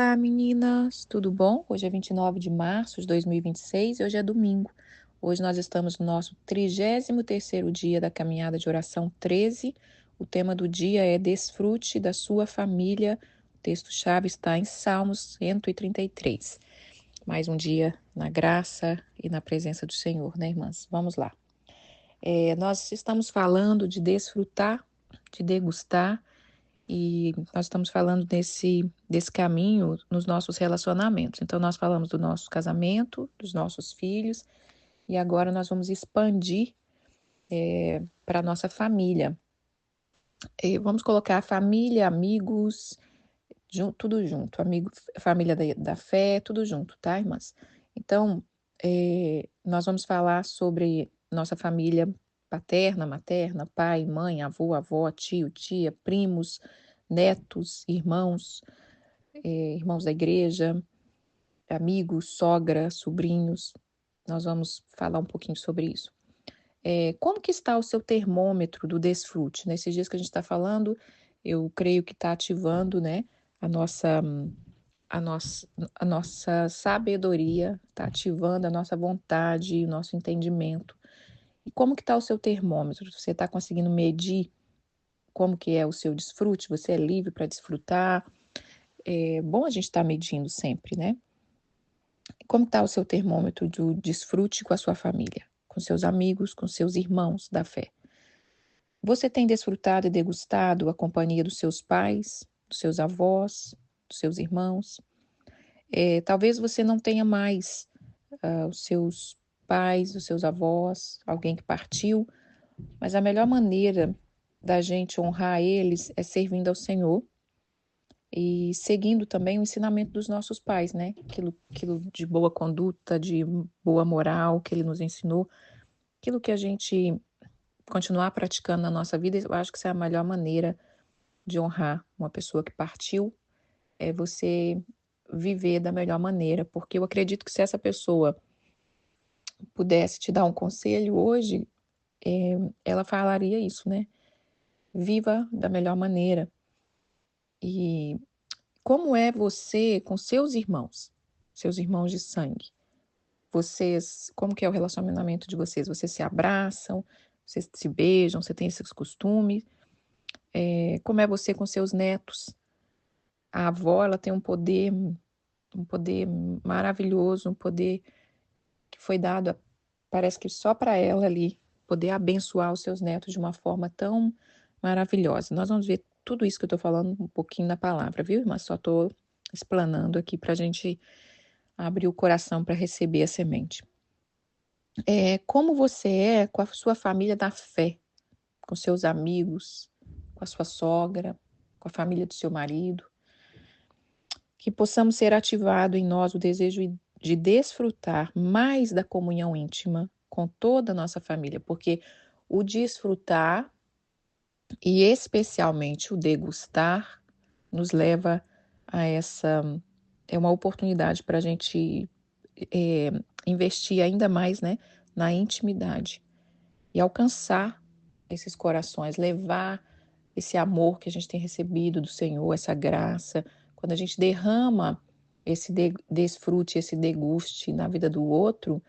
Olá, meninas, tudo bom? Hoje é 29 de março de 2026 e hoje é domingo. Hoje nós estamos no nosso 33º dia da caminhada de oração 13. O tema do dia é Desfrute da sua família. O texto-chave está em Salmos 133. Mais um dia na graça e na presença do Senhor, né, irmãs? Vamos lá. Nós estamos falando de desfrutar, de degustar, e nós estamos falando desse caminho nos nossos relacionamentos. Então, nós falamos do nosso casamento, dos nossos filhos, e agora nós vamos expandir para a nossa família. Vamos colocar família, amigos, tudo junto. Amigo, família da fé, tudo junto, tá, irmãs? Então, nós vamos falar sobre nossa família paterna, materna, pai, mãe, avô, avó, tio, tia, primos, netos, irmãos, irmãos da igreja, amigos, sogra, sobrinhos. Nós vamos falar um pouquinho sobre isso. Como que está o seu termômetro do desfrute? Nesses dias que a gente está falando, eu creio que está ativando, né, a nossa, a nossa, a nossa sabedoria, está ativando a nossa vontade, o nosso entendimento. E como que está o seu termômetro? Você está conseguindo medir como que é o seu desfrute? Você é livre para desfrutar? É bom a gente estar medindo sempre, né? Como está o seu termômetro do desfrute com a sua família, com seus amigos, com seus irmãos da fé? Você tem desfrutado e degustado a companhia dos seus pais, dos seus avós, dos seus irmãos? Talvez você não tenha mais os seus pais, os seus avós, alguém que partiu, mas a melhor maneira da gente honrar eles é servindo ao Senhor e seguindo também o ensinamento dos nossos pais, né? Aquilo de boa conduta, de boa moral que ele nos ensinou, aquilo que a gente continuar praticando na nossa vida, eu acho que essa é a melhor maneira de honrar uma pessoa que partiu, é você viver da melhor maneira, porque eu acredito que se essa pessoa pudesse te dar um conselho hoje, ela falaria isso, né? Viva da melhor maneira. E como é você com seus irmãos de sangue? Vocês, como que é o relacionamento de vocês? Vocês se abraçam, vocês se beijam, você tem esses costumes? Como é você com seus netos? A avó, ela tem um poder maravilhoso, um poder que foi dado, parece que só para ela ali, poder abençoar os seus netos de uma forma tão maravilhosa. Nós vamos ver tudo isso que eu estou falando um pouquinho na palavra, viu, irmã? Só estou explanando aqui para a gente abrir o coração para receber a semente. Como você é com a sua família da fé, com seus amigos, com a sua sogra, com a família do seu marido, que possamos ser ativado em nós o desejo de desfrutar mais da comunhão íntima com toda a nossa família, porque o desfrutar e especialmente o degustar nos leva a é uma oportunidade para a gente é, investir ainda mais, né, na intimidade e alcançar esses corações, levar esse amor que a gente tem recebido do Senhor, essa graça, quando a gente derrama esse desfrute, esse deguste na vida do outro,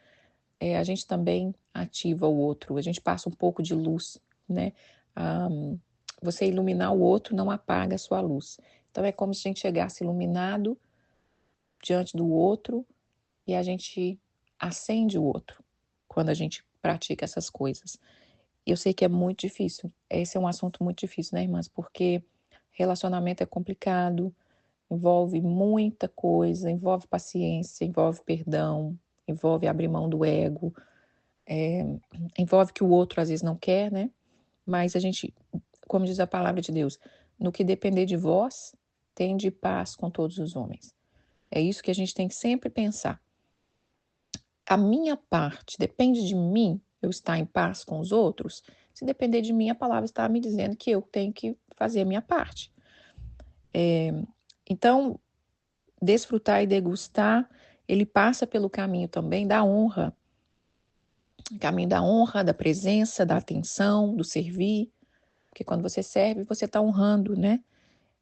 a gente também ativa o outro, a gente passa um pouco de luz, né? Ah, você iluminar o outro não apaga a sua luz. Então é como se a gente chegasse iluminado diante do outro e a gente acende o outro quando a gente pratica essas coisas. Eu sei que é muito difícil. Esse é um assunto muito difícil, né, irmãs? Porque relacionamento é complicado, envolve muita coisa, envolve paciência, envolve perdão, envolve abrir mão do ego, é, envolve que o outro às vezes não quer, né? Mas a gente, como diz a palavra de Deus, no que depender de vós, tende paz com todos os homens. É isso que a gente tem que sempre pensar. A minha parte depende de mim, eu estar em paz com os outros. Se depender de mim, a palavra está me dizendo que eu tenho que fazer a minha parte. Então, desfrutar e degustar, ele passa pelo caminho também da honra. Caminho da honra, da presença, da atenção, do servir. Porque quando você serve, você está honrando, né?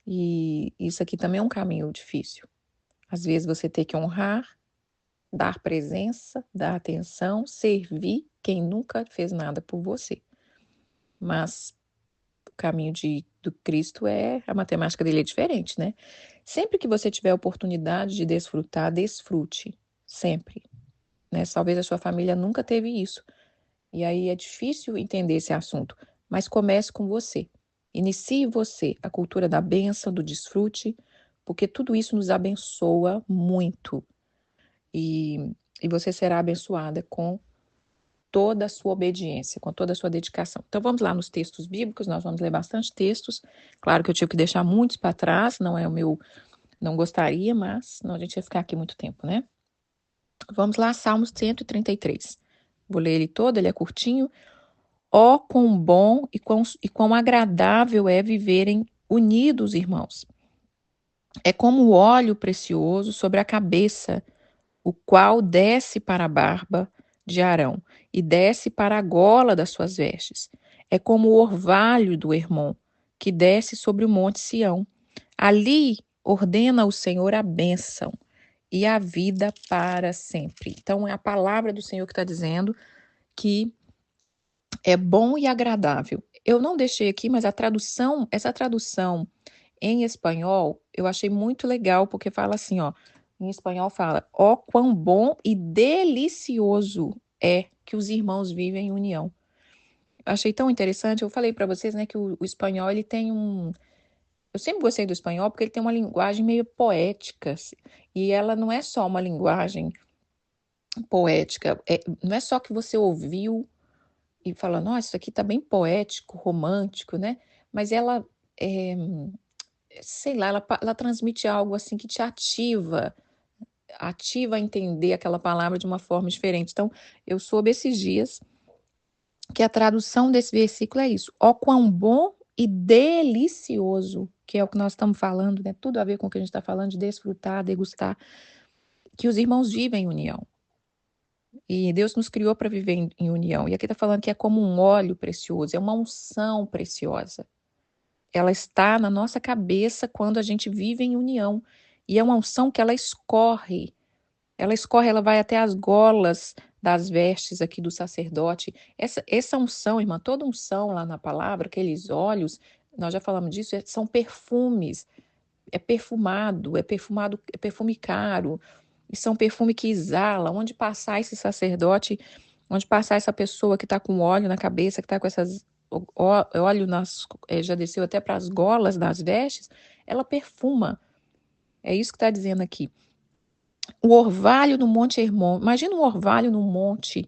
E isso aqui também é um caminho difícil. Às vezes você tem que honrar, dar presença, dar atenção, servir quem nunca fez nada por você. Mas o caminho do Cristo a matemática dele é diferente, né? Sempre que você tiver a oportunidade de desfrutar, desfrute. Sempre. Né? Talvez a sua família nunca teve isso. E aí é difícil entender esse assunto. Mas comece com você. Inicie você a cultura da bênção, do desfrute, porque tudo isso nos abençoa muito. E você será abençoada com toda a sua obediência, com toda a sua dedicação. Então vamos lá nos textos bíblicos, nós vamos ler bastante textos. Claro que eu tive que deixar muitos para trás, não é o meu, não gostaria, mas não a gente ia ficar aqui muito tempo, né? Vamos lá, Salmos 133. Vou ler ele todo, ele é curtinho. Ó, quão bom e quão agradável é viverem unidos, irmãos. É como o óleo precioso sobre a cabeça, o qual desce para a barba de Arão e desce para a gola das suas vestes. É como o orvalho do Hermon, que desce sobre o monte Sião. Ali ordena o Senhor a bênção e a vida para sempre. Então, é a palavra do Senhor que está dizendo que é bom e agradável. Eu não deixei aqui, mas essa tradução em espanhol, eu achei muito legal, porque fala assim, ó, em espanhol fala, ó quão bom e delicioso é que os irmãos vivem em união. Achei tão interessante, eu falei para vocês, né, que o espanhol, ele tem eu sempre gostei do espanhol porque ele tem uma linguagem meio poética, assim, e ela não é só uma linguagem poética, não é só que você ouviu e fala, nossa, isso aqui tá bem poético, romântico, né? Mas ela, é, sei lá, ela transmite algo assim que te ativa a entender aquela palavra de uma forma diferente. Então, eu soube esses dias que a tradução desse versículo é isso: ó, quão bom e delicioso, que é o que nós estamos falando, né? Tudo a ver com o que a gente está falando de desfrutar, degustar, que os irmãos vivem em união. E Deus nos criou para viver em união. E aqui está falando que é como um óleo precioso, é uma unção preciosa. Ela está na nossa cabeça quando a gente vive em união. E é uma unção que ela escorre. Ela escorre, ela vai até as golas das vestes aqui do sacerdote. Essa unção, irmã, toda unção lá na palavra, aqueles óleos, nós já falamos disso, são perfumes. É perfume caro. E são perfume que exala. Onde passar esse sacerdote, onde passar essa pessoa que está com óleo na cabeça, que está com essas óleo já desceu até para as golas das vestes, ela perfuma. É isso que está dizendo aqui. O orvalho no Monte Hermon. Imagina um orvalho no monte,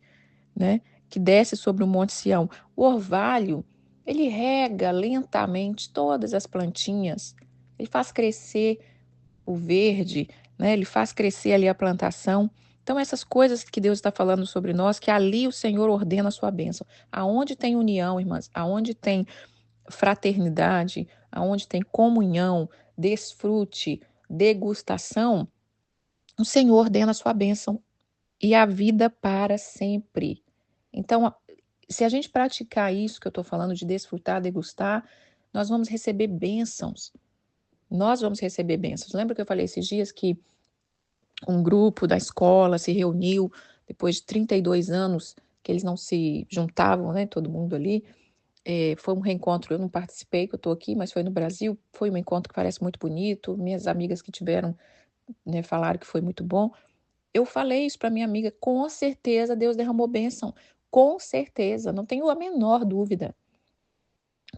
né? Que desce sobre o Monte Sião. O orvalho, ele rega lentamente todas as plantinhas. Ele faz crescer o verde, né? Ele faz crescer ali a plantação. Então, essas coisas que Deus está falando sobre nós, que ali o Senhor ordena a sua bênção. Aonde tem união, irmãs, aonde tem fraternidade, aonde tem comunhão, desfrute, degustação, o Senhor ordena a sua bênção e a vida para sempre. Então, se a gente praticar isso que eu estou falando de desfrutar, degustar, nós vamos receber bênçãos. Nós vamos receber bênçãos. Lembra que eu falei esses dias que um grupo da escola se reuniu depois de 32 anos que eles não se juntavam, né? Todo mundo ali. Foi um reencontro, eu não participei, que eu estou aqui, mas foi no Brasil. Foi um encontro que parece muito bonito. Minhas amigas que tiveram, né, falaram que foi muito bom. Eu falei isso para minha amiga, com certeza Deus derramou bênção. Com certeza, não tenho a menor dúvida.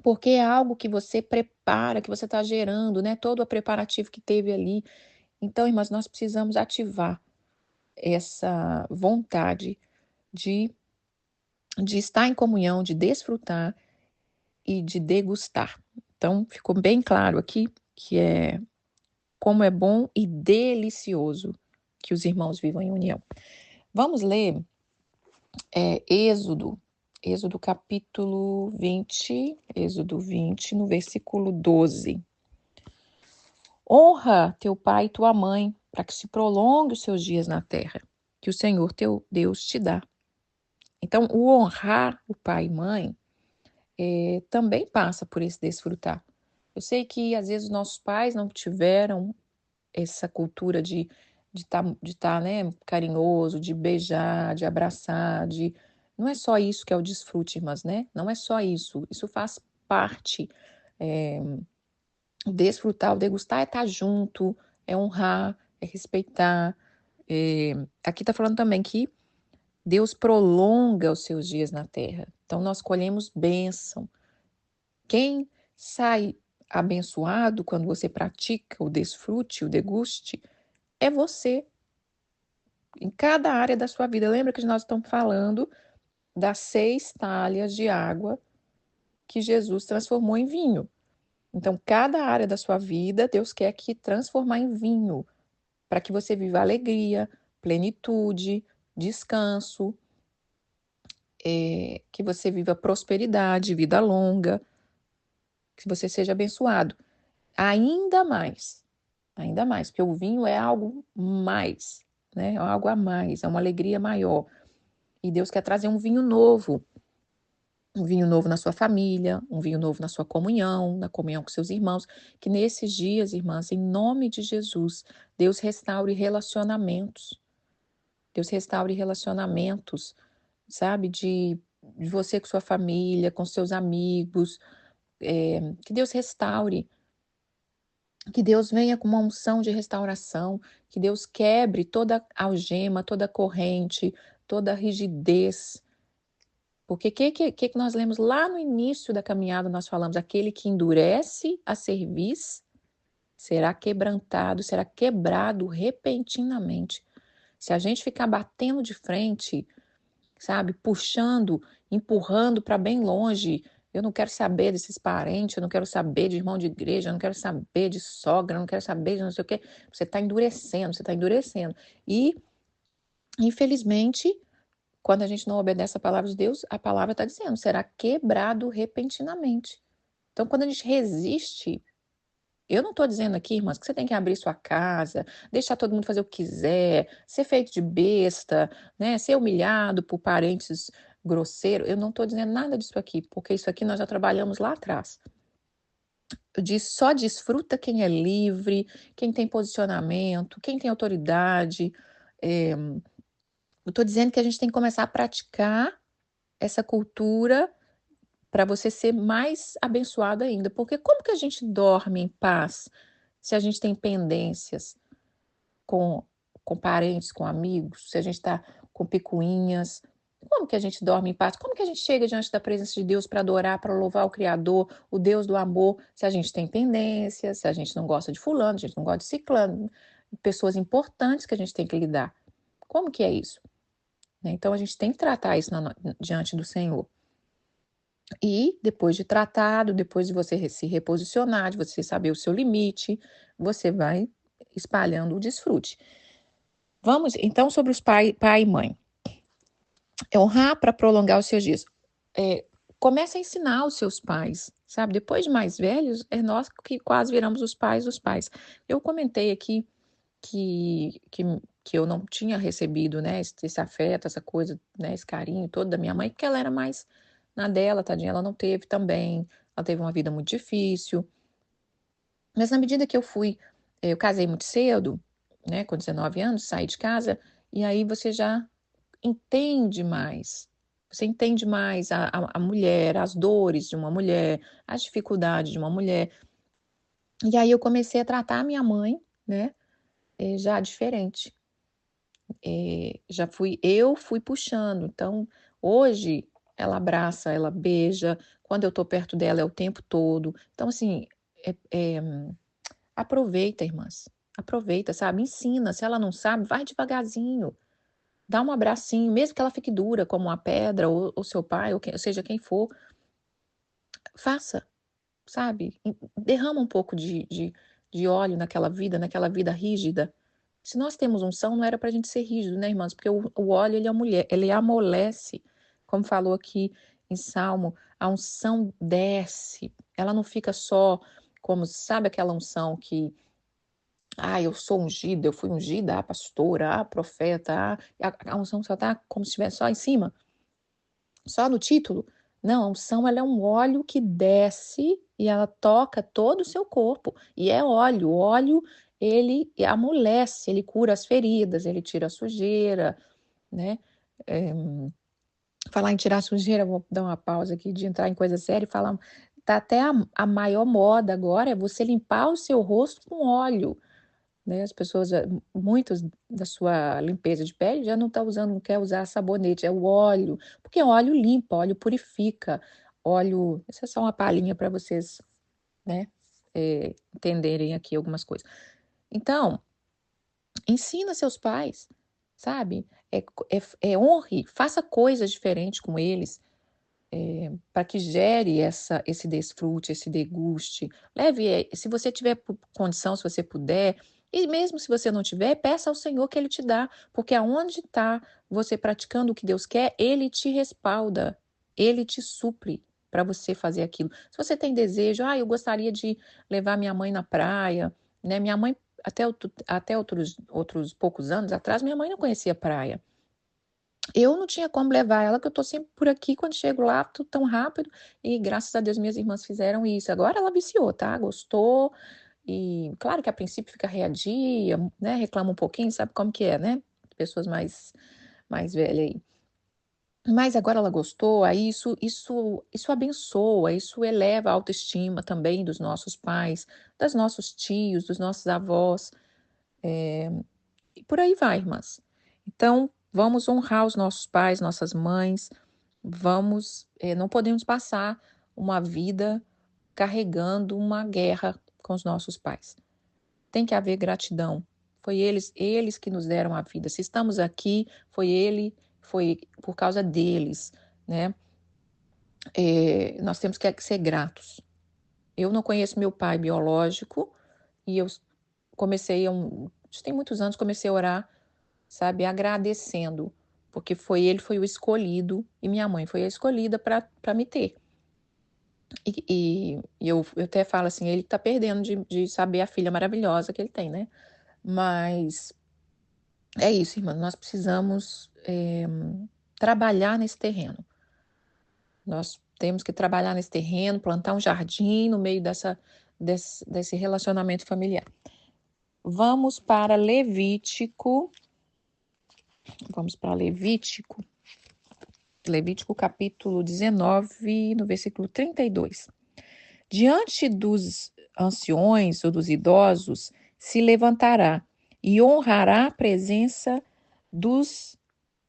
Porque é algo que você prepara, que você está gerando, né? Todo o preparativo que teve ali. Então, irmãs, nós precisamos ativar essa vontade de, de estar em comunhão, de desfrutar e de degustar. Então, ficou bem claro aqui que é como é bom e delicioso que os irmãos vivam em união. Vamos ler Êxodo capítulo 20, Êxodo 20, no versículo 12. Honra teu pai e tua mãe, para que se prolongue os seus dias na terra, que o Senhor teu Deus te dá. Então, o honrar o pai e mãe também passa por esse desfrutar. Eu sei que às vezes os nossos pais não tiveram essa cultura de tá, né, carinhoso, de beijar, de abraçar, não é só isso que é o desfrute, irmãs, né? Não é só isso. Isso faz parte. eh, o desfrutar, o degustar é estar junto, é honrar, é respeitar. Aqui está falando também que Deus prolonga os seus dias na terra. Então nós colhemos bênção. Quem sai abençoado quando você pratica o desfrute, o deguste, é você, em cada área da sua vida. Lembra que nós estamos falando das 6 talhas de água que Jesus transformou em vinho. Então, cada área da sua vida, Deus quer que transformar em vinho, para que você viva alegria, plenitude, descanso, que você viva prosperidade, vida longa, que você seja abençoado. Ainda mais, porque o vinho é algo mais, né? É algo a mais, é uma alegria maior. E Deus quer trazer um vinho novo na sua família, um vinho novo na sua comunhão, na comunhão com seus irmãos, que nesses dias, irmãs, em nome de Jesus, Deus restaure relacionamentos. Deus restaure relacionamentos, sabe? De você com sua família, com seus amigos, que Deus restaure, que Deus venha com uma unção de restauração, que Deus quebre toda algema, toda corrente, toda rigidez. Porque o que nós lemos lá no início da caminhada, nós falamos, aquele que endurece a cerviz será quebrantado, será quebrado repentinamente. Se a gente ficar batendo de frente, sabe, puxando, empurrando para bem longe, eu não quero saber desses parentes, eu não quero saber de irmão de igreja, eu não quero saber de sogra, eu não quero saber de não sei o quê. Você está endurecendo, você está endurecendo. E, infelizmente, quando a gente não obedece a palavra de Deus, a palavra está dizendo, será quebrado repentinamente. Então, quando a gente resiste, eu não estou dizendo aqui, irmãs, que você tem que abrir sua casa, deixar todo mundo fazer o que quiser, ser feito de besta, né, ser humilhado por parentes grosseiros. Eu não estou dizendo nada disso aqui, porque isso aqui nós já trabalhamos lá atrás. Só desfruta quem é livre, quem tem posicionamento, quem tem autoridade. Eu estou dizendo que a gente tem que começar a praticar essa cultura para você ser mais abençoado ainda. Porque como que a gente dorme em paz se a gente tem pendências com, com parentes, com amigos, se a gente está com picuinhas? Como que a gente dorme em paz? Como que a gente chega diante da presença de Deus para adorar, para louvar o Criador, o Deus do amor, se a gente tem pendências, se a gente não gosta de fulano, a gente não gosta de ciclano, pessoas importantes que a gente tem que lidar. Como que é isso? Né? Então a gente tem que tratar isso diante do Senhor. E depois de tratado, depois de você se reposicionar, de você saber o seu limite, você vai espalhando o desfrute. Vamos então sobre os pai e mãe. É honrar para prolongar os seus dias. Comece a ensinar os seus pais, sabe? Depois de mais velhos, é nós que quase viramos os pais dos pais. Eu comentei aqui que eu não tinha recebido, né, esse afeto, essa coisa, né, esse carinho todo da minha mãe, porque ela era mais na dela, tadinha, ela não teve também, ela teve uma vida muito difícil. Mas na medida que eu casei muito cedo, né, com 19 anos, saí de casa, e aí você já entende mais. Você entende mais a mulher, as dores de uma mulher, as dificuldades de uma mulher. E aí eu comecei a tratar a minha mãe, né, já diferente. Eu fui puxando. Então, hoje, ela abraça, ela beija. Quando eu tô perto dela, é o tempo todo. Então, assim, é, é, aproveita, irmãs. Aproveita, sabe? Ensina. Se ela não sabe, vai devagarzinho. Dá um abracinho, mesmo que ela fique dura, como uma pedra, ou seu pai, ou seja quem for. Faça, sabe? Derrama um pouco de óleo naquela vida rígida. Se nós temos unção, não era para a gente ser rígido, né, irmãs? Porque o óleo, ele amolece. Como falou aqui em Salmo, a unção desce. Ela não fica só como, sabe aquela unção que, eu sou ungida, eu fui ungida, pastora, profeta, a unção só tá como se estivesse só em cima, só no título. Não, a unção, ela é um óleo que desce e ela toca todo o seu corpo. E é óleo, ele amolece, ele cura as feridas, ele tira a sujeira, né? Falar em tirar a sujeira, vou dar uma pausa aqui de entrar em coisa séria e falar. Tá até a maior moda agora é você limpar o seu rosto com óleo, né? As pessoas, muitos da sua limpeza de pele já não tá usando, não quer usar sabonete, é o óleo, porque óleo limpa, óleo purifica, óleo. Essa é só uma palhinha para vocês, né? Entenderem aqui algumas coisas. Então, ensina seus pais, sabe? Honre, faça coisas diferentes com eles, para que gere esse desfrute, esse deguste. Leve, se você tiver condição, se você puder, e mesmo se você não tiver, peça ao Senhor que Ele te dá, porque aonde está você praticando o que Deus quer, Ele te respalda, Ele te supre para você fazer aquilo. Se você tem desejo, eu gostaria de levar minha mãe na praia, né? Minha mãe, até outros poucos anos atrás, minha mãe não conhecia praia. Eu não tinha como levar ela, que eu tô sempre por aqui, quando chego lá, tudo tão rápido, e graças a Deus minhas irmãs fizeram isso. Agora ela viciou, tá? Gostou, e claro que a princípio fica readia, né? Reclama um pouquinho, sabe como que é, né? Pessoas mais velhas aí. Mas agora ela gostou, aí isso abençoa, isso eleva a autoestima também dos nossos pais, dos nossos tios, dos nossos avós, e por aí vai, irmãs. Então, vamos honrar os nossos pais, nossas mães, não podemos passar uma vida carregando uma guerra com os nossos pais. Tem que haver gratidão. Foi eles que nos deram a vida. Se estamos aqui, foi por causa deles, né? Nós temos que ser gratos. Eu não conheço meu pai biológico e eu comecei, tem muitos anos, comecei a orar, sabe, agradecendo, porque ele foi o escolhido e minha mãe foi a escolhida para me ter. E eu até falo assim, ele tá perdendo de saber a filha maravilhosa que ele tem, né? Mas é isso, irmã, nós precisamos trabalhar nesse terreno. Nós temos que trabalhar nesse terreno, plantar um jardim no meio desse relacionamento familiar. Vamos para Levítico. Vamos para Levítico. Levítico capítulo 19, no versículo 32. Diante dos anciões ou dos idosos se levantará e honrará a presença dos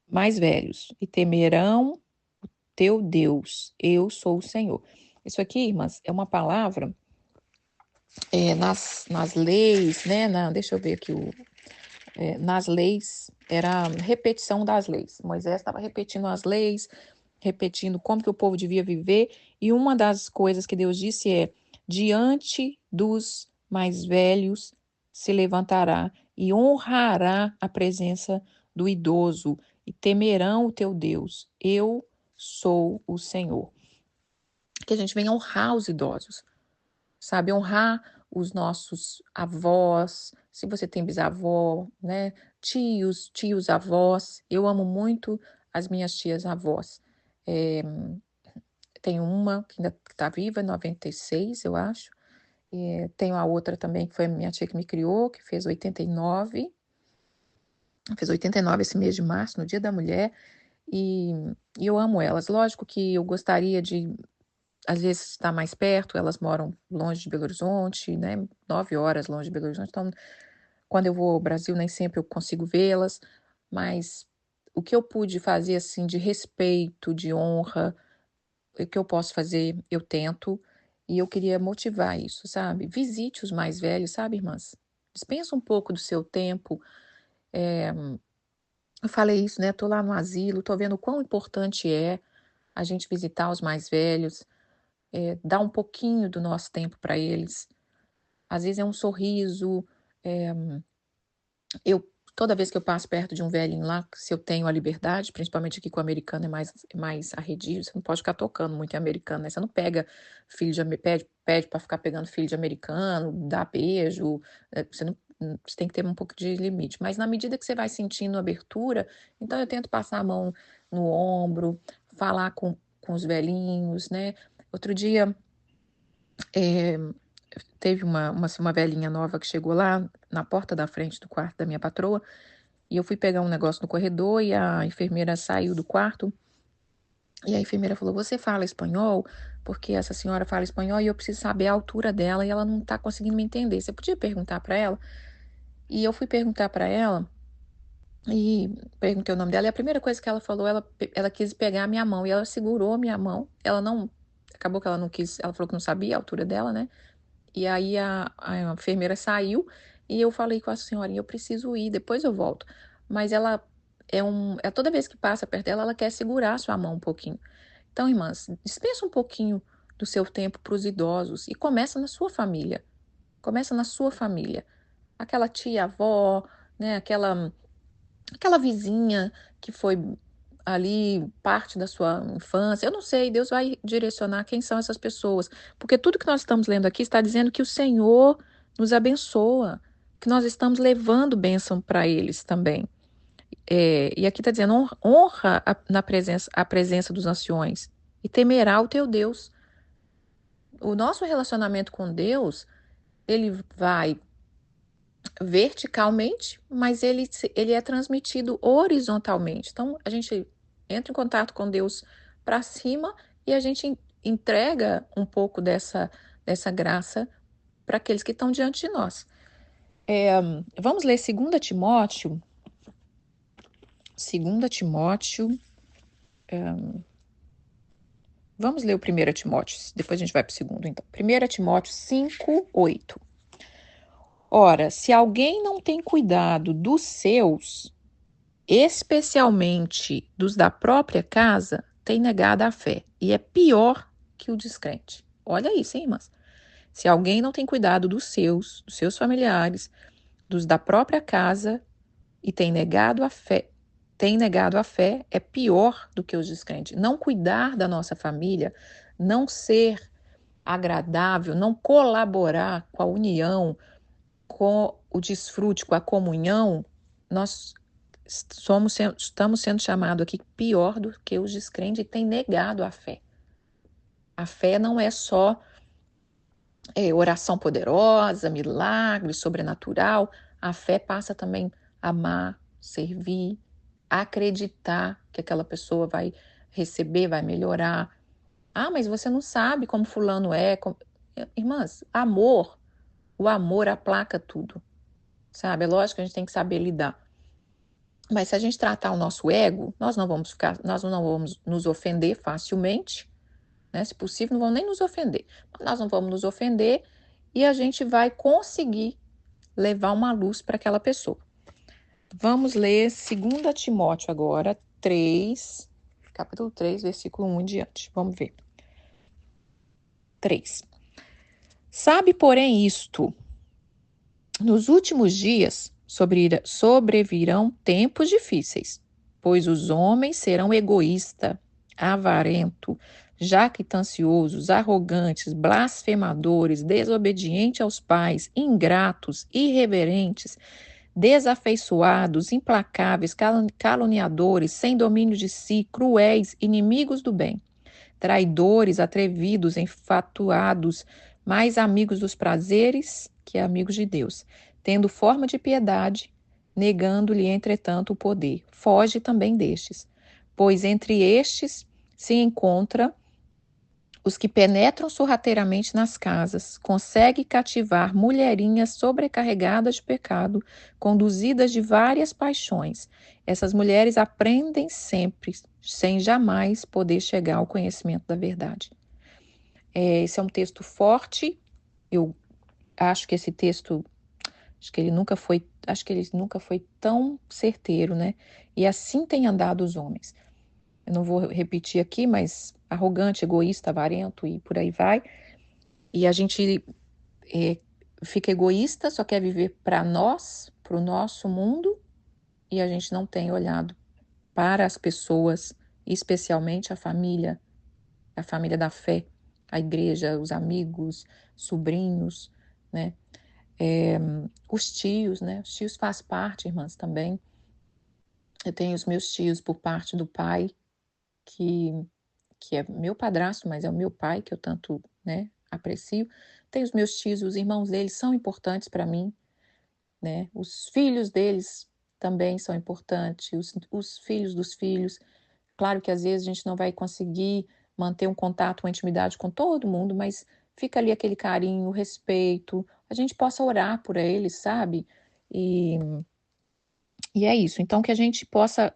mais velhos e temerão o teu Deus. Eu sou o Senhor. Isso aqui, irmãs, é uma palavra nas leis, né? Deixa eu ver aqui nas leis, era a repetição das leis. Moisés estava repetindo as leis, repetindo como que o povo devia viver, e uma das coisas que Deus disse é: diante dos mais velhos se levantará e honrará a presença do idoso, e temerão o teu Deus. Eu sou o Senhor. Que a gente venha honrar os idosos, sabe? Honrar os nossos avós, se você tem bisavó, né? Tios avós. Eu amo muito as minhas tias avós. Tenho uma que ainda está viva, 96, eu acho. Tenho a outra também, que foi a minha tia que me criou, que fez 89. Fez 89 esse mês de março, no Dia da Mulher. E eu amo elas. Lógico que eu gostaria de às vezes está mais perto, elas moram longe de Belo Horizonte, né? 9 horas longe de Belo Horizonte. Então, quando eu vou ao Brasil, nem sempre eu consigo vê-las, mas o que eu pude fazer, assim, de respeito, de honra, o que eu posso fazer, eu tento, e eu queria motivar isso, sabe? Visite os mais velhos, sabe, irmãs? Dispensa um pouco do seu tempo. Eu falei isso, né? Tô lá no asilo, tô vendo o quão importante é a gente visitar os mais velhos, dar um pouquinho do nosso tempo para eles. Às vezes é um sorriso. eh, Toda vez que eu passo perto de um velhinho lá, se eu tenho a liberdade, principalmente aqui com o americano é mais arredio, você não pode ficar tocando muito em americano, né? Você não pega filho de pede para ficar pegando filho de americano, dá beijo, você não, você tem que ter um pouco de limite. Mas na medida que você vai sentindo abertura, então eu tento passar a mão no ombro, falar com os velhinhos, né? Outro dia teve uma velhinha nova que chegou lá na porta da frente do quarto da minha patroa, e eu fui pegar um negócio no corredor e a enfermeira saiu do quarto, e a enfermeira falou: "Você fala espanhol? Porque essa senhora fala espanhol e eu preciso saber a altura dela e ela não tá conseguindo me entender. Você podia perguntar para ela?" E eu fui perguntar para ela e perguntei o nome dela, e a primeira coisa que ela falou, ela quis pegar a minha mão, e ela segurou a minha mão. Ela não, acabou que ela não quis, ela falou que não sabia a altura dela, né? E aí a enfermeira saiu e eu falei com a senhorinha: "Eu preciso ir, depois eu volto." Mas ela toda vez que passa perto dela, ela quer segurar a sua mão um pouquinho. Então, irmãs, dispensa um pouquinho do seu tempo para os idosos e começa na sua família. Começa na sua família. Aquela tia, avó, né? Aquela vizinha que foi ali parte da sua infância. Eu não sei, Deus vai direcionar quem são essas pessoas, porque tudo que nós estamos lendo aqui está dizendo que o Senhor nos abençoa, que nós estamos levando bênção para eles também. E aqui está dizendo: honra a presença dos anciões e temerá o teu Deus. O nosso relacionamento com Deus, ele vai verticalmente, mas ele é transmitido horizontalmente. Então, a gente entra em contato com Deus para cima e a gente entrega um pouco dessa graça para aqueles que estão diante de nós. Vamos ler 2 Timóteo. 2 Timóteo. Vamos ler o 1 Timóteo, depois a gente vai para o segundo. Então, 1 Timóteo 5:8. Ora, se alguém não tem cuidado dos seus, especialmente dos da própria casa, tem negado a fé e é pior que o descrente. Olha isso, hein, irmãs? Se alguém não tem cuidado dos seus familiares, dos da própria casa e tem negado a fé, é pior do que os descrentes. Não cuidar da nossa família, não ser agradável, não colaborar com a união, com o desfrute, com a comunhão, nós estamos sendo chamados aqui pior do que os descrentes e tem negado a fé. A fé não é só oração poderosa, milagre, sobrenatural. A fé passa também a amar, servir, acreditar que aquela pessoa vai receber, vai melhorar. Ah, mas você não sabe como fulano é. Irmãs, o amor aplaca tudo, sabe? É lógico que a gente tem que saber lidar. Mas se a gente tratar o nosso ego, nós não vamos nos ofender facilmente, né? Se possível, não vamos nem nos ofender. Nós não vamos nos ofender e a gente vai conseguir levar uma luz para aquela pessoa. Vamos ler 2 Timóteo agora, 3, capítulo 3, versículo 1 em diante. Vamos ver. 3. Sabe, porém, isto: nos últimos dias sobrevirão tempos difíceis, pois os homens serão egoístas, avarentos, jactanciosos, arrogantes, blasfemadores, desobedientes aos pais, ingratos, irreverentes, desafeiçoados, implacáveis, caluniadores, sem domínio de si, cruéis, inimigos do bem, traidores, atrevidos, enfatuados, mais amigos dos prazeres que amigos de Deus, tendo forma de piedade, negando-lhe, entretanto, o poder. Foge também destes, pois entre estes se encontra os que penetram sorrateiramente nas casas, conseguem cativar mulherinhas sobrecarregadas de pecado, conduzidas de várias paixões. Essas mulheres aprendem sempre, sem jamais poder chegar ao conhecimento da verdade. Esse é um texto forte. Eu acho que esse texto, acho que ele nunca foi tão certeiro, né? E assim tem andado os homens. Eu não vou repetir aqui, mas arrogante, egoísta, avarento e por aí vai. E a gente fica egoísta, só quer viver para nós, para o nosso mundo, e a gente não tem olhado para as pessoas, especialmente a família da fé, a igreja, os amigos, sobrinhos, né? Os tios, né? Os tios faz parte, irmãs, também. Eu tenho os meus tios por parte do pai, que é meu padrasto, mas é o meu pai que eu tanto, né, aprecio. tem os meus tios, os irmãos deles são importantes para mim, né? Os filhos deles também são importantes, os filhos dos filhos. Claro que às vezes a gente não vai conseguir manter um contato, uma intimidade com todo mundo, mas fica ali aquele carinho, respeito, a gente possa orar por eles, sabe? E, e é isso. Então, que a gente possa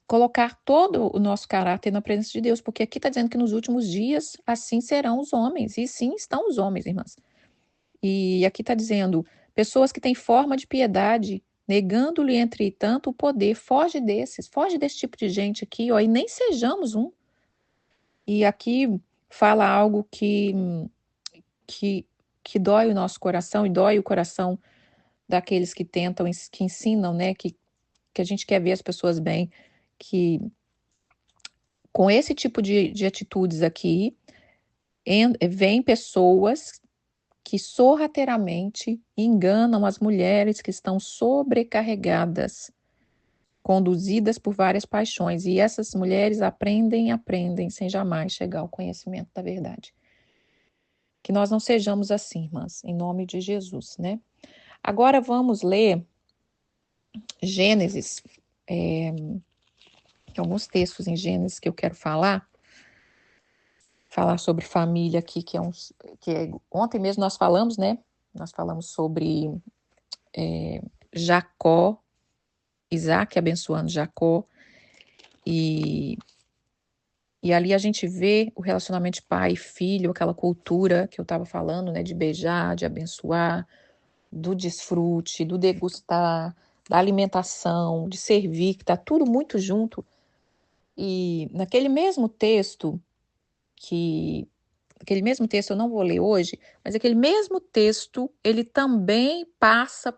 colocar todo o nosso caráter na presença de Deus, porque aqui está dizendo que nos últimos dias assim serão os homens, e sim estão os homens, irmãs. E aqui está dizendo, pessoas que têm forma de piedade, negando-lhe, entretanto, o poder, foge desse tipo de gente aqui, ó, e nem sejamos um. E aqui fala algo que, que dói o nosso coração e dói o coração daqueles que tentam, que ensinam, né, que a gente quer ver as pessoas bem, que com esse tipo de atitudes aqui, vem pessoas que sorrateiramente enganam as mulheres que estão sobrecarregadas, conduzidas por várias paixões. E essas mulheres aprendem, sem jamais chegar ao conhecimento da verdade. Que nós não sejamos assim, irmãs, em nome de Jesus, né? Agora vamos ler Gênesis, alguns textos em Gênesis que eu quero falar sobre família aqui, ontem mesmo nós falamos, né? Nós falamos sobre Jacó, Isaac abençoando Jacó, e ali a gente vê o relacionamento de pai e filho, aquela cultura que eu estava falando, né? De beijar, de abençoar, do desfrute, do degustar, da alimentação, de servir, que está tudo muito junto. E naquele mesmo texto aquele mesmo texto eu não vou ler hoje, mas aquele mesmo texto, ele também passa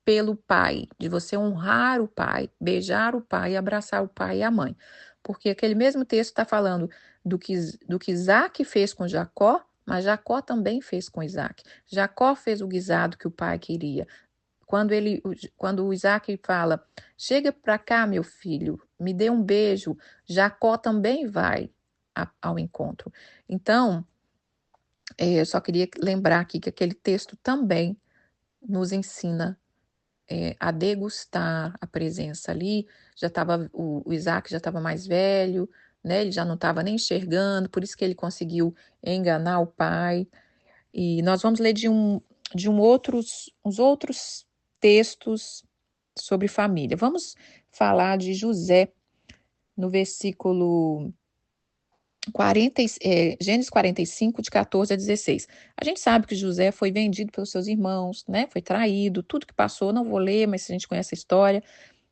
pelo pai, de você honrar o pai, beijar o pai, abraçar o pai e a mãe. Porque aquele mesmo texto está falando do que Isaac fez com Jacó, mas Jacó também fez com Isaac. Jacó fez o guisado que o pai queria. Quando o Isaac fala, chega para cá, meu filho, me dê um beijo, Jacó também vai ao encontro. Então, eu só queria lembrar aqui que aquele texto também nos ensina a degustar a presença ali. O Isaac já estava mais velho, né? Ele já não estava nem enxergando, por isso que ele conseguiu enganar o pai. E nós vamos ler uns outros textos sobre família. Vamos falar de José no versículo Gênesis 45, de 14 a 16. A gente sabe que José foi vendido pelos seus irmãos, né? Foi traído, tudo que passou, não vou ler, mas a gente conhece a história.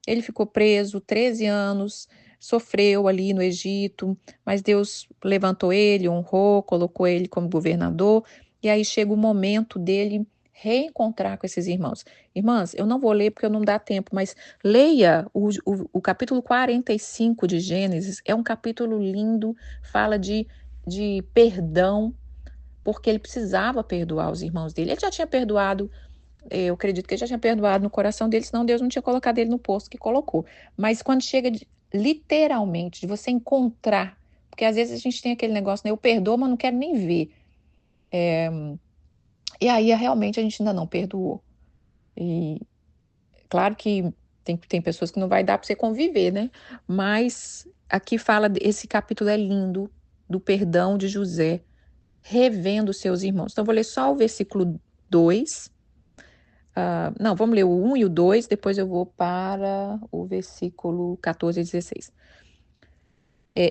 Ele ficou preso 13 anos, sofreu ali no Egito, mas Deus levantou ele, honrou, colocou ele como governador, e aí chega o momento dele reencontrar com esses irmãos. Irmãs, eu não vou ler porque não dá tempo, mas leia o capítulo 45 de Gênesis, é um capítulo lindo, fala de perdão, porque ele precisava perdoar os irmãos dele. Ele já tinha perdoado, eu acredito que ele já tinha perdoado no coração dele, senão Deus não tinha colocado ele no posto que colocou. Mas quando chega literalmente de você encontrar, porque às vezes a gente tem aquele negócio, né? Eu perdoo, mas não quero nem ver. E aí realmente a gente ainda não perdoou. E claro que tem pessoas que não vai dar para você conviver, né? Mas aqui fala, esse capítulo é lindo, do perdão de José, revendo seus irmãos. Então, eu vou ler só o versículo 2. Não, vamos ler o 1 e o 2, depois eu vou para o versículo 14 e 16.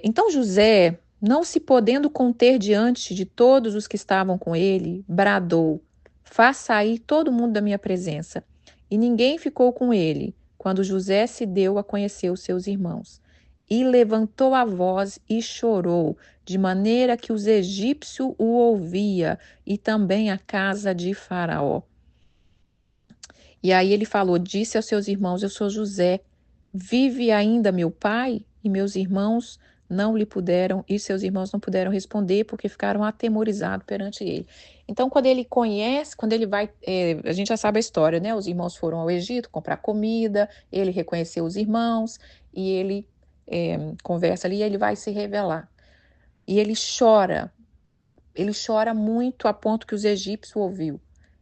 Então José, não se podendo conter diante de todos os que estavam com ele, bradou: faz sair todo mundo da minha presença. E ninguém ficou com ele, quando José se deu a conhecer os seus irmãos. E levantou a voz e chorou, de maneira que os egípcios o ouvia, e também a casa de Faraó. E aí ele falou, disse aos seus irmãos, eu sou José, vive ainda meu pai? E meus irmãos não lhe puderam, e seus irmãos não puderam responder, porque ficaram atemorizados perante ele. Então, quando ele conhece, quando ele vai, a gente já sabe a história, né? Os irmãos foram ao Egito comprar comida, ele reconheceu os irmãos, e ele conversa ali, e ele vai se revelar. E ele chora, ele chora muito a ponto que os egípcios ouviu.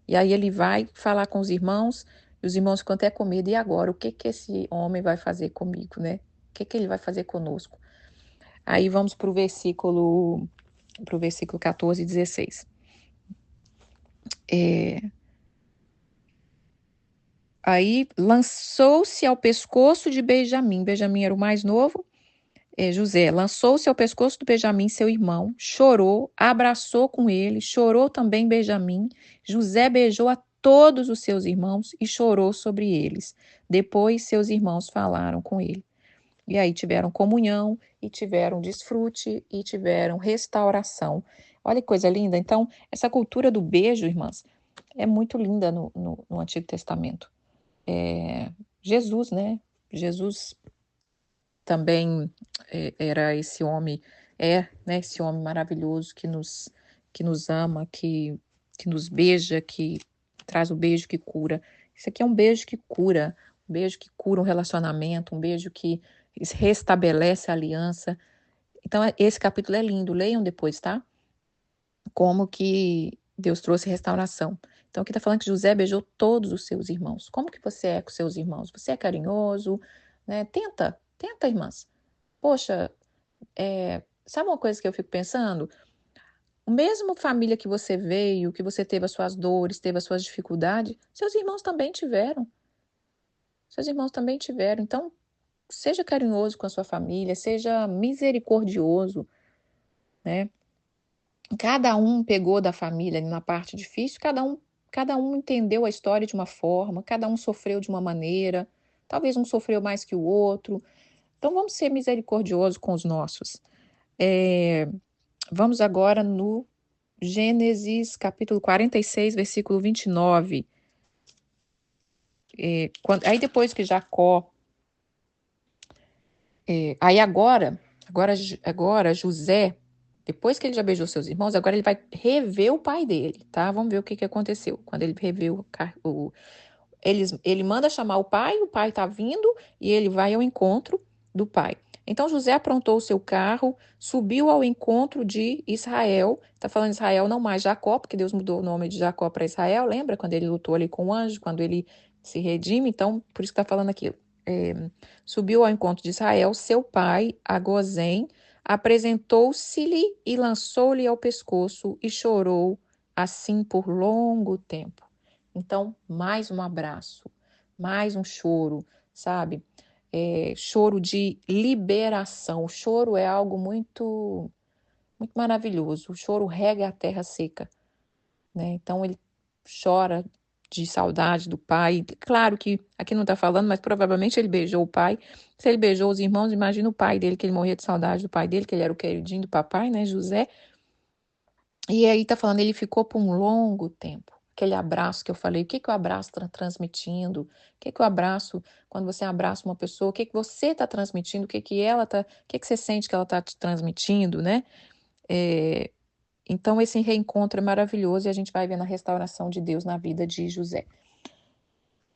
E aí ele vai falar com os irmãos, e os irmãos ficam até com medo. E agora, o que que esse homem vai fazer comigo, né? O que que ele vai fazer conosco? Aí vamos para o versículo 14 e 16. Aí lançou-se ao pescoço de Benjamim. Benjamim era o mais novo. José lançou-se ao pescoço do Benjamim, seu irmão, chorou, abraçou com ele, chorou também Benjamim. José beijou a todos os seus irmãos e chorou sobre eles. Depois seus irmãos falaram com ele. E aí tiveram comunhão, e tiveram desfrute, e tiveram restauração. Olha que coisa linda. Então, essa cultura do beijo, irmãs, é muito linda no Antigo Testamento. Jesus, né? Jesus também era esse homem, né, esse homem maravilhoso que nos ama, que nos beija, que traz o beijo que cura. Isso aqui é um beijo que cura, um beijo que cura um relacionamento, um beijo que restabelece a aliança. Então, esse capítulo é lindo, leiam depois, tá? Como que Deus trouxe restauração. Então, aqui está falando que José beijou todos os seus irmãos. Como que você é com seus irmãos? Você é carinhoso, né? Tenta, irmãs. Poxa, sabe uma coisa que eu fico pensando? O mesmo família que você veio, que você teve as suas dores, teve as suas dificuldades, seus irmãos também tiveram. Seus irmãos também tiveram. Então, seja carinhoso com a sua família, seja misericordioso, né? Cada um pegou da família na parte difícil, cada um entendeu a história de uma forma, cada um sofreu de uma maneira, talvez um sofreu mais que o outro. Então, vamos ser misericordiosos com os nossos. Vamos agora no Gênesis capítulo 46, versículo 29. Aí depois que Jacó... aí agora José, depois que ele já beijou seus irmãos, agora ele vai rever o pai dele, tá? Vamos ver o que aconteceu. Quando ele reveu ele manda chamar o pai tá vindo e ele vai ao encontro do pai. Então José aprontou o seu carro, subiu ao encontro de Israel. Está falando Israel, não mais Jacó, porque Deus mudou o nome de Jacó para Israel. Lembra quando ele lutou ali com o anjo, quando ele se redime? Então, por isso que está falando aqui. Subiu ao encontro de Israel, seu pai, a Gozém, apresentou-se-lhe e lançou-lhe ao pescoço e chorou assim por longo tempo. Então, mais um abraço, mais um choro, sabe? Choro de liberação. O choro é algo muito, muito maravilhoso. O choro rega a terra seca, né? Então, ele chora de saudade do pai. Claro que aqui não está falando, mas provavelmente ele beijou o pai. Se ele beijou os irmãos, imagina o pai dele, que ele morria de saudade do pai dele, que ele era o queridinho do papai, né, José. E aí está falando, ele ficou por um longo tempo. Aquele abraço que eu falei, o que o abraço está transmitindo? O que o abraço, quando você abraça uma pessoa, o que você está transmitindo? O que ela tá, o que você sente que ela está te transmitindo, né? Então, esse reencontro é maravilhoso e a gente vai ver na restauração de Deus na vida de José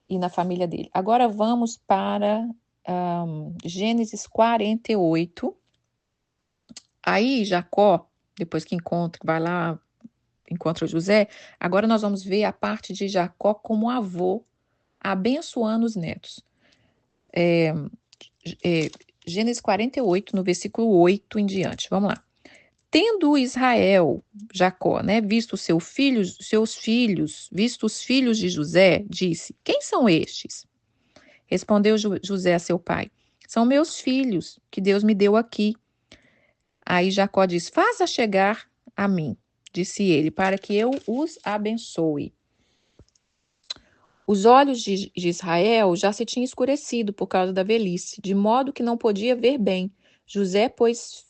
e na família dele. Agora vamos para Gênesis 48. Aí, Jacó, depois que vai lá, encontra José, agora nós vamos ver a parte de Jacó como avô, abençoando os netos. Gênesis 48, no versículo 8 em diante. Vamos lá. Tendo Israel, Jacó, né, visto seus filhos, visto os filhos de José, disse: Quem são estes? Respondeu José a seu pai: São meus filhos, que Deus me deu aqui. Aí Jacó diz: Faça chegar a mim, disse ele, para que eu os abençoe. Os olhos de Israel já se tinham escurecido por causa da velhice, de modo que não podia ver bem. José, pois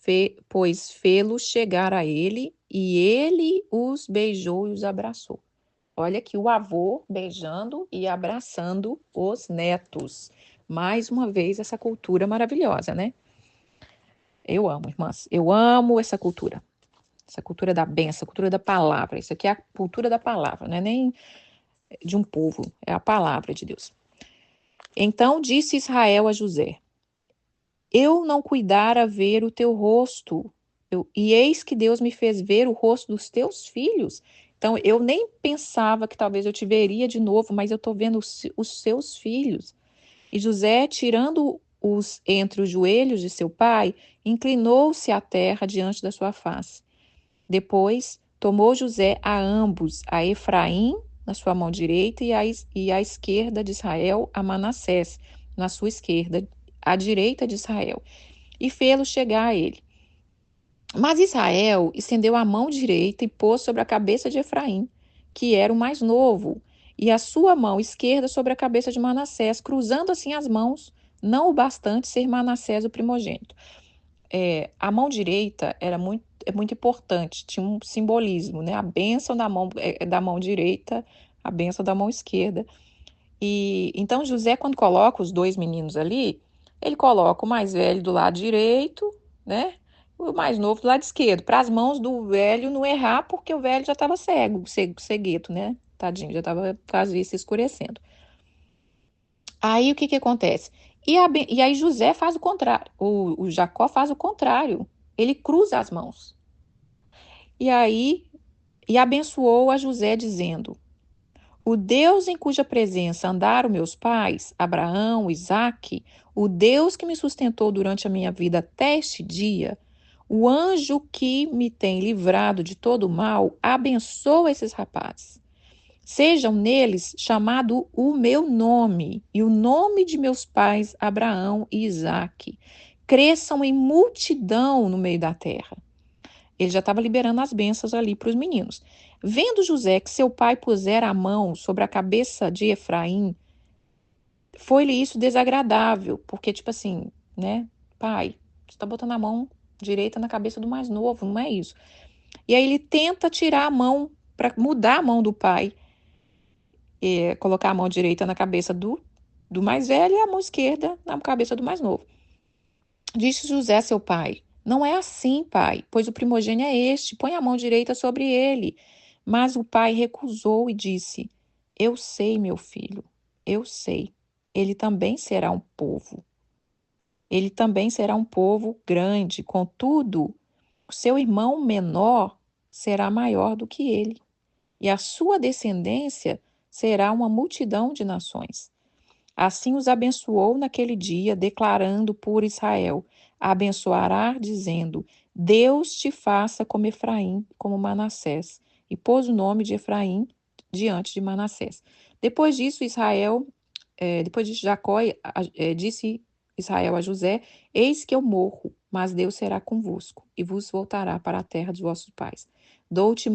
fê-los chegar a ele, e ele os beijou e os abraçou. Olha aqui o avô beijando e abraçando os netos. Mais uma vez, essa cultura maravilhosa, né? Eu amo, irmãs. Eu amo essa cultura. Essa cultura da bênção, essa cultura da palavra. Isso aqui é a cultura da palavra, não é nem de um povo, é a palavra de Deus. Então disse Israel a José: Eu não cuidara ver o teu rosto E eis que Deus me fez ver o rosto dos teus filhos. Então, eu nem pensava que talvez eu te veria de novo, mas eu estou vendo os seus filhos. E José, tirando-os entre os joelhos de seu pai, inclinou-se à terra diante da sua face. Depois, tomou José a ambos, a Efraim na sua mão direita e à esquerda de Israel, a Manassés na sua esquerda, à direita de Israel, e fê-lo chegar a ele. Mas Israel estendeu a mão direita e pôs sobre a cabeça de Efraim, que era o mais novo, e a sua mão esquerda sobre a cabeça de Manassés, cruzando assim as mãos, não o bastante ser Manassés o primogênito. A mão direita é muito importante, tinha um simbolismo, né? A bênção da mão direita, a bênção da mão esquerda. E então José, quando coloca os dois meninos ali, ele coloca o mais velho do lado direito, né? O mais novo do lado esquerdo, para as mãos do velho não errar, porque o velho já estava cegueto, né? Tadinho, já estava com as vistas escurecendo. Aí o que acontece? E aí José faz o contrário, o Jacó faz o contrário, ele cruza as mãos. E abençoou a José, dizendo: o Deus em cuja presença andaram meus pais, Abraão, Isaque, o Deus que me sustentou durante a minha vida até este dia, o anjo que me tem livrado de todo o mal, abençoa esses rapazes. Sejam neles chamado o meu nome e o nome de meus pais, Abraão e Isaque. Cresçam em multidão no meio da terra. Ele já estava liberando as bênçãos ali para os meninos. Vendo José que seu pai pusera a mão sobre a cabeça de Efraim, foi-lhe isso desagradável, porque, tipo assim, né? Pai, você está botando a mão direita na cabeça do mais novo, não é isso. E aí ele tenta tirar a mão, para mudar a mão do pai, colocar a mão direita na cabeça do mais velho e a mão esquerda na cabeça do mais novo. Disse José, seu pai: não é assim, pai, pois o primogênito é este, põe a mão direita sobre ele. Mas o pai recusou e disse: eu sei, meu filho, eu sei. Ele também será um povo. Ele também será um povo grande. Contudo, o seu irmão menor será maior do que ele, e a sua descendência será uma multidão de nações. Assim os abençoou naquele dia, declarando por Israel: abençoará, dizendo: Deus te faça como Efraim, como Manassés. E pôs o nome de Efraim diante de Manassés. Depois disso, depois disso, Jacó disse Israel a José: eis que eu morro, mas Deus será convosco e vos voltará para a terra dos vossos pais. Dou-te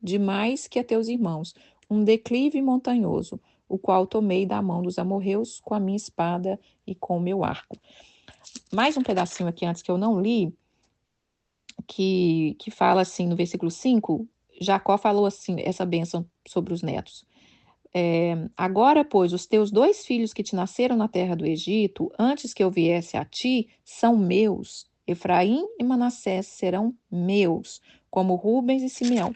de mais que a teus irmãos, um declive montanhoso, o qual tomei da mão dos amorreus com a minha espada e com o meu arco. Mais um pedacinho aqui antes que eu não li, que fala assim no versículo 5, Jacó falou assim, essa bênção sobre os netos. Agora, pois, os teus dois filhos que te nasceram na terra do Egito, antes que eu viesse a ti, são meus. Efraim e Manassés serão meus, como Rubens e Simeão.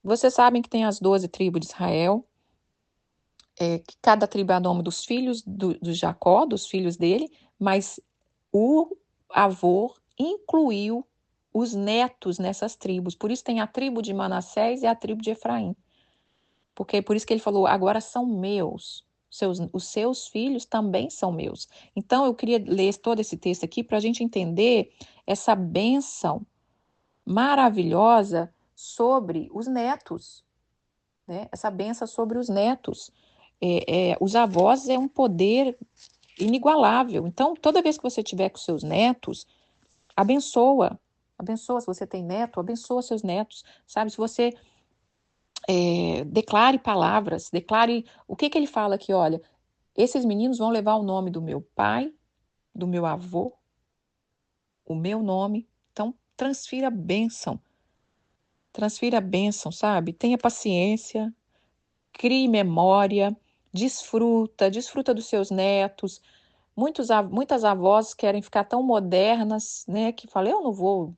Vocês sabem que tem as 12 tribos de Israel, que cada tribo é o nome dos filhos do Jacó, dos filhos dele, mas o avô incluiu os netos nessas tribos. Por isso tem a tribo de Manassés e a tribo de Efraim. Porque por isso que ele falou, agora são meus. Os seus filhos também são meus. Então, eu queria ler todo esse texto aqui para a gente entender essa bênção maravilhosa sobre os netos, né? Essa bênção sobre os netos. Os avós é um poder inigualável. Então, toda vez que você tiver com seus netos, abençoa. Abençoa, se você tem neto, abençoa seus netos. Sabe, se você declare palavras, declare... O que ele fala aqui? Olha, esses meninos vão levar o nome do meu pai, do meu avô, o meu nome. Então, transfira a bênção, sabe? Tenha paciência, crie memória, desfruta dos seus netos. Muitas avós querem ficar tão modernas, né? Que falam, eu não vou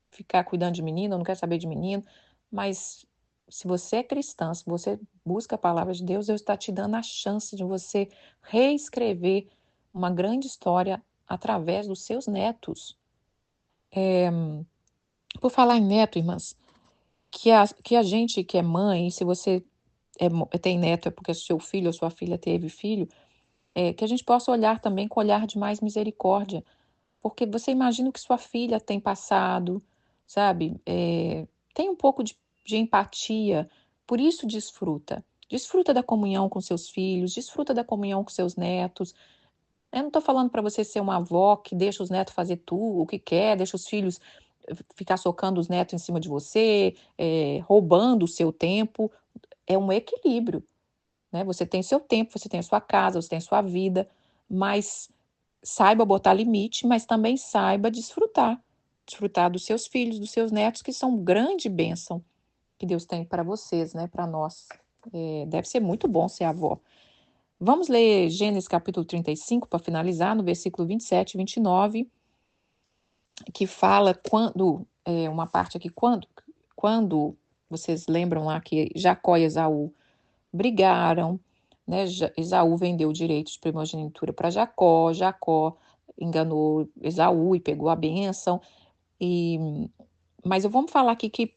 ficar cuidando de menino, eu não quero saber de menino. Mas se você é cristã, se você busca a palavra de Deus, Deus está te dando a chance de você reescrever uma grande história através dos seus netos. Por falar em neto, irmãs, que a gente que é mãe, se você tem neto é porque seu filho ou sua filha teve filho, que a gente possa olhar também com olhar de mais misericórdia, porque você imagina o que sua filha tem passado, sabe? Tem um pouco de empatia, por isso desfruta. Desfruta da comunhão com seus filhos, desfruta da comunhão com seus netos. Eu não estou falando para você ser uma avó que deixa os netos fazer tudo o que quer, deixa os filhos ficar socando os netos em cima de você, roubando o seu tempo. É um equilíbrio, né? Você tem seu tempo, você tem a sua casa, você tem a sua vida, mas saiba botar limite, mas também saiba desfrutar. Desfrutar dos seus filhos, dos seus netos, que são grande bênção que Deus tem para vocês, né? Para nós. Deve ser muito bom ser avó. Vamos ler Gênesis capítulo 35 para finalizar, no versículo 27 e 29, que fala quando, uma parte aqui, quando vocês lembram lá que Jacó e Esaú brigaram, né? Esaú vendeu o direito de primogenitura para Jacó, Jacó enganou Esaú e pegou a bênção, mas vamos falar aqui que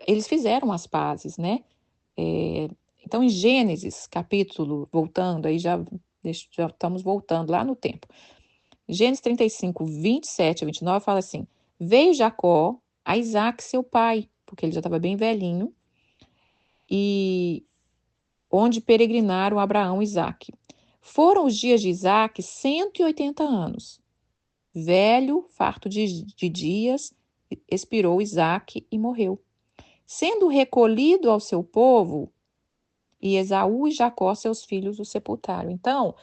eles fizeram as pazes, né? Então, em Gênesis, capítulo, voltando, aí já estamos voltando lá no tempo. Gênesis 35, 27 a 29 fala assim: veio Jacó a Isaac, seu pai, porque ele já estava bem velhinho, e onde peregrinaram Abraão e Isaac. Foram os dias de Isaac 180 anos. Velho, farto de dias, expirou Isaac e morreu. Sendo recolhido ao seu povo, e Esaú e Jacó, seus filhos, o sepultaram. Então,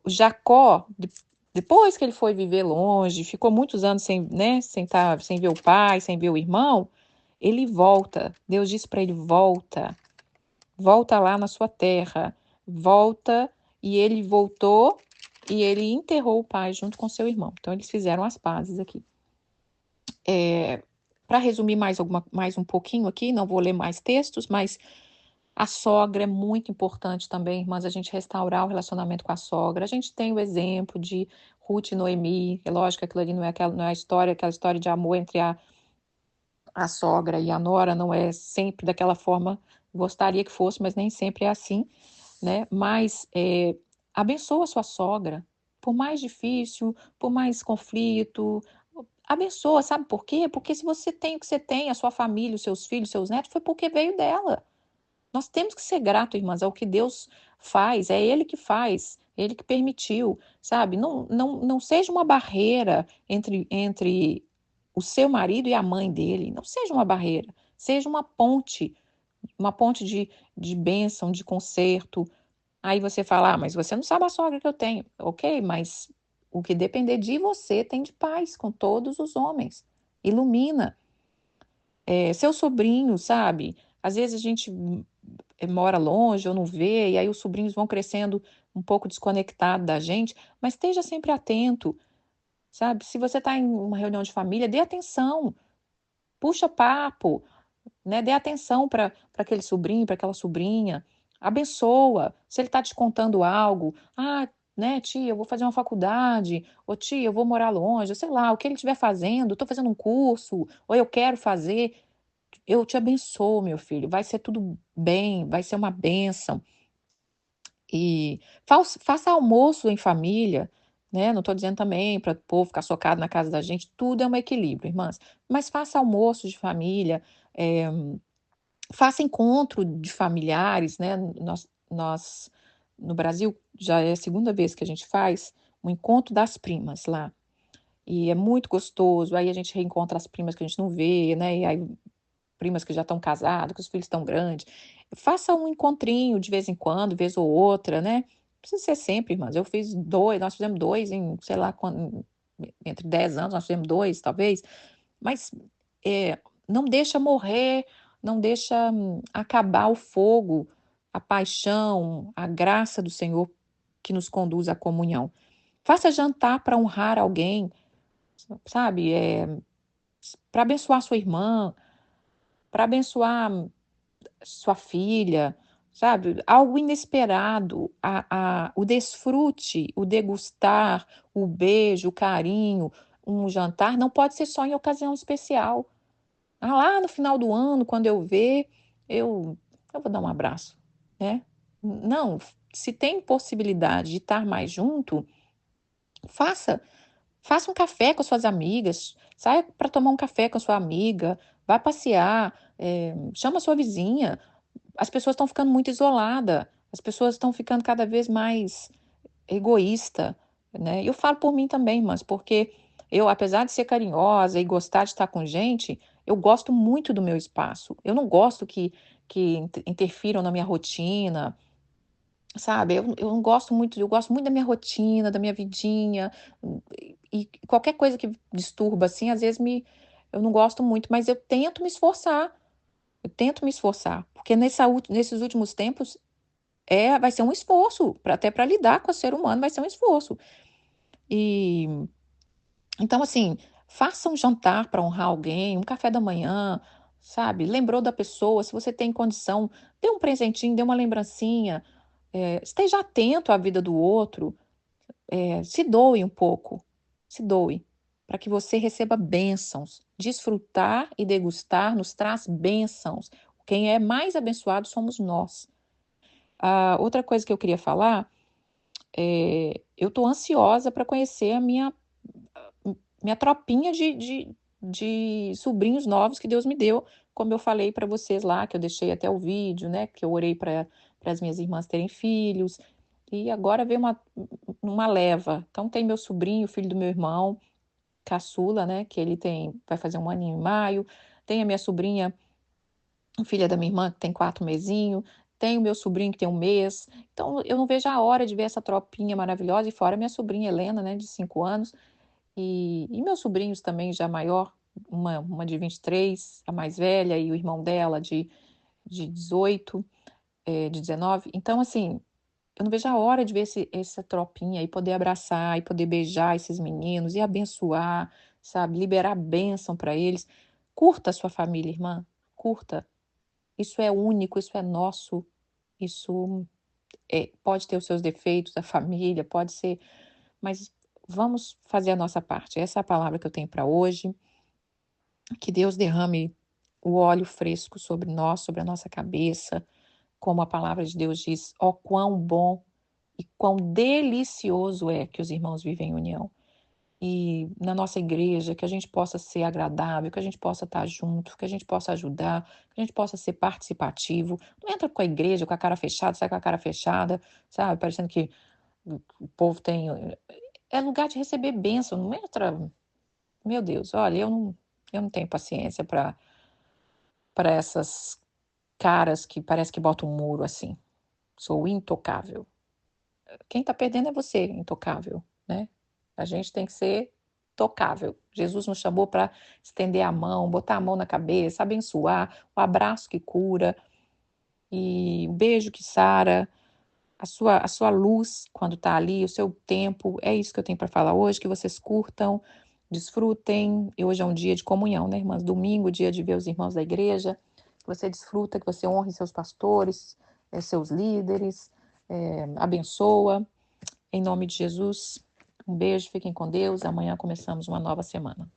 Jacó, depois que ele foi viver longe, ficou muitos anos sem, né, sem ver o pai, sem ver o irmão, ele volta. Deus disse para ele: volta lá na sua terra, volta. E ele voltou e ele enterrou o pai junto com seu irmão. Então, eles fizeram as pazes aqui. Para resumir mais um pouquinho aqui, não vou ler mais textos, mas a sogra é muito importante também, irmãs, a gente restaurar o relacionamento com a sogra. A gente tem o exemplo de Ruth e Noemi, é lógico que aquilo ali não é a história, aquela história de amor entre a sogra e a nora, não é sempre daquela forma, gostaria que fosse, mas nem sempre é assim, né? Mas abençoa a sua sogra, por mais difícil, por mais conflito, abençoa, sabe por quê? Porque se você tem o que você tem, a sua família, os seus filhos, seus netos, foi porque veio dela. Nós temos que ser gratos, irmãs, ao que Deus faz, é Ele que faz, Ele que permitiu, sabe? Não seja uma barreira entre o seu marido e a mãe dele, não seja uma barreira, seja uma ponte de bênção, de conserto. Aí você fala, mas você não sabe a sogra que eu tenho. Ok, mas o que depender de você tem de paz com todos os homens. Ilumina. Seu sobrinho, sabe? Às vezes a gente mora longe ou não vê, e aí os sobrinhos vão crescendo um pouco desconectados da gente, mas esteja sempre atento, sabe? Se você está em uma reunião de família, dê atenção, puxa papo, né? Dê atenção para aquele sobrinho, para aquela sobrinha, abençoa. Se ele está te contando algo, né, tia, eu vou fazer uma faculdade, ou tia, eu vou morar longe, sei lá, o que ele estiver fazendo, estou fazendo um curso, ou eu quero fazer, eu te abençoo, meu filho, vai ser tudo bem, vai ser uma bênção. E faça almoço em família, né? Não estou dizendo também para o povo ficar socado na casa da gente, tudo é um equilíbrio, irmãs. Mas faça almoço de família, é, faça encontro de familiares, né? Nós, no Brasil, já é a segunda vez que a gente faz um encontro das primas lá. E é muito gostoso. Aí a gente reencontra as primas que a gente não vê, né? E aí primas que já estão casadas, que os filhos estão grandes. Faça um encontrinho de vez em quando, vez ou outra, né? Não precisa ser sempre, irmãs. Eu fiz dois, nós fizemos dois em, sei lá, entre 10 anos, nós fizemos dois, talvez. Mas não deixa morrer, não deixa acabar o fogo, a paixão, a graça do Senhor que nos conduz à comunhão. Faça jantar para honrar alguém, sabe? Para abençoar sua irmã, para abençoar sua filha, sabe? Algo inesperado, o desfrute, o degustar, o beijo, o carinho, um jantar, não pode ser só em ocasião especial. Ah, lá no final do ano, quando eu ver, eu vou dar um abraço, né? Não, se tem possibilidade de estar mais junto, faça. Faça um café com as suas amigas, saia para tomar um café com a sua amiga, vai passear, chama a sua vizinha. As pessoas estão ficando muito isoladas, as pessoas estão ficando cada vez mais egoísta, né? Eu falo por mim também, mas porque eu, apesar de ser carinhosa e gostar de estar com gente, eu gosto muito do meu espaço. Eu não gosto que interfiram na minha rotina, sabe? Eu não gosto muito, eu gosto muito da minha rotina, da minha vidinha, e qualquer coisa que disturba, assim, às vezes eu não gosto muito, mas eu tento me esforçar, porque nesses últimos tempos vai ser um esforço, até para lidar com o ser humano vai ser um esforço. E então, assim, faça um jantar para honrar alguém, um café da manhã, sabe? Lembrou da pessoa, se você tem condição, dê um presentinho, dê uma lembrancinha, esteja atento à vida do outro, se doe um pouco, se doe, para que você receba bênçãos. Desfrutar e degustar nos traz bênçãos. Quem é mais abençoado somos nós. Outra coisa que eu queria falar, eu estou ansiosa para conhecer a minha tropinha de sobrinhos novos que Deus me deu, como eu falei para vocês lá, que eu deixei até o vídeo, né? Que eu orei para as minhas irmãs terem filhos. E agora veio uma leva. Então tem meu sobrinho, filho do meu irmão, caçula, né? Que ele vai fazer um aninho em maio. Tem a minha sobrinha, filha da minha irmã, que tem 4 mesinhos. Tem o meu sobrinho que tem 1 mês. Então eu não vejo a hora de ver essa tropinha maravilhosa. E fora minha sobrinha Helena, né? De 5 anos. E meus sobrinhos também já maior, uma de 23, a mais velha, e o irmão dela de 18, de 19. Então, assim, eu não vejo a hora de ver essa tropinha e poder abraçar e poder beijar esses meninos e abençoar, sabe? Liberar bênção para eles. Curta a sua família, irmã. Curta. Isso é único, isso é nosso. Isso pode ter os seus defeitos, a família, pode ser, mas vamos fazer a nossa parte. Essa é a palavra que eu tenho para hoje. Que Deus derrame o óleo fresco sobre nós, sobre a nossa cabeça, como a palavra de Deus diz, ó quão bom e quão delicioso é que os irmãos vivem em união. E na nossa igreja, que a gente possa ser agradável, que a gente possa estar junto, que a gente possa ajudar, que a gente possa ser participativo. Não entra com a igreja com a cara fechada, sai com a cara fechada, sabe? Parecendo que o povo tem. É lugar de receber bênção, não entra. Meu Deus, olha, eu não tenho paciência para essas caras que parece que botam um muro assim. Sou intocável. Quem está perdendo é você, intocável, né? A gente tem que ser tocável. Jesus nos chamou para estender a mão, botar a mão na cabeça, abençoar, o abraço que cura e o beijo que sara, a sua luz quando está ali, o seu tempo. É isso que eu tenho para falar hoje, que vocês curtam, desfrutem. E hoje é um dia de comunhão, né, irmãs? Domingo, dia de ver os irmãos da igreja. Que você desfruta, que você honre seus pastores, seus líderes, abençoa. Em nome de Jesus, um beijo, fiquem com Deus. Amanhã começamos uma nova semana.